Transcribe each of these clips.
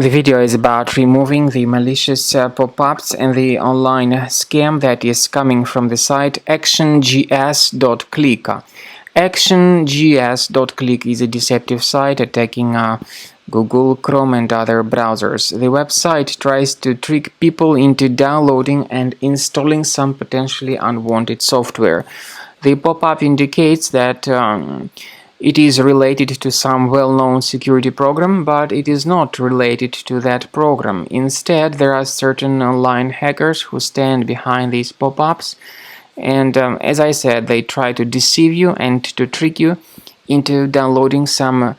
The video is about removing the malicious pop-ups and the online scam that is coming from the site Actiongs.click. Actiongs.click is a deceptive site attacking Google, Chrome and other browsers. The website tries to trick people into downloading and installing some potentially unwanted software. The pop-up indicates that it is related to some well-known security program, but it is not related to that program. Instead, there are certain online hackers who stand behind these pop-ups, and as I said, they try to deceive you and to trick you into downloading some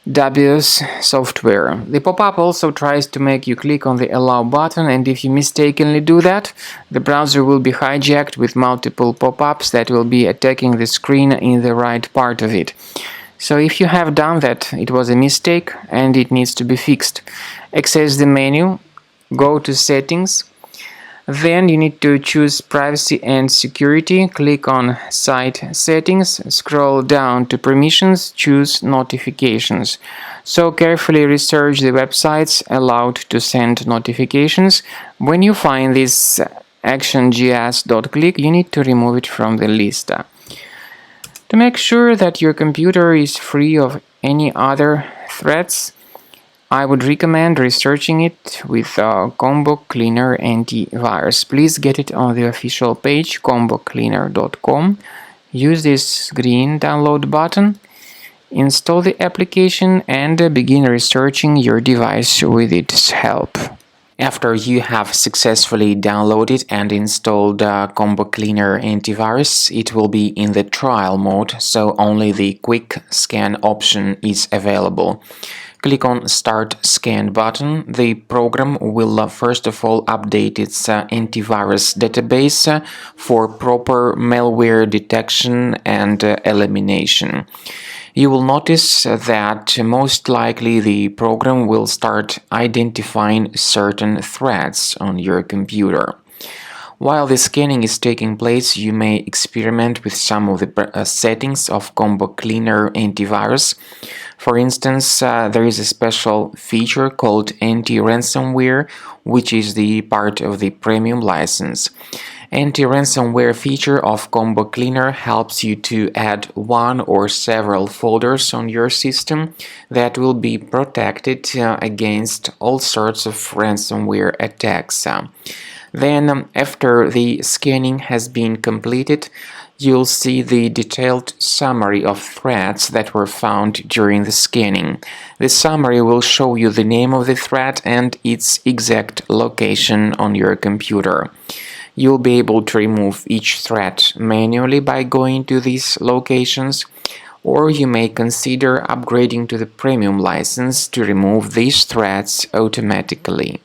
dubious software. The pop-up also tries to make you click on the Allow button, and if you mistakenly do that, the browser will be hijacked with multiple pop-ups that will be attacking the screen in the right part of it. So if you have done that, it was a mistake and it needs to be fixed. Access the menu, go to Settings, then you need to choose Privacy and Security, click on Site Settings, scroll down to Permissions, choose Notifications. So carefully research the websites allowed to send notifications. When you find this Actiongs.click, you need to remove it from the list. To make sure that your computer is free of any other threats, I would recommend researching it with Combo Cleaner Antivirus. Please get it on the official page combocleaner.com. Use this green download button, install the application and begin researching your device with its help. After you have successfully downloaded and installed Combo Cleaner Antivirus, it will be in the trial mode, so only the quick scan option is available. Click on Start Scan button. The program will first of all update its antivirus database for proper malware detection and elimination. You will notice that most likely the program will start identifying certain threats on your computer. While the scanning is taking place, you may experiment with some of the settings of Combo Cleaner Antivirus. For instance, there is a special feature called Anti-Ransomware, which is the part of the premium license. Anti-ransomware feature of Combo Cleaner helps you to add one or several folders on your system that will be protected against all sorts of ransomware attacks. Then, after the scanning has been completed, you'll see the detailed summary of threats that were found during the scanning. The summary will show you the name of the threat and its exact location on your computer. You'll be able to remove each threat manually by going to these locations, or you may consider upgrading to the premium license to remove these threats automatically.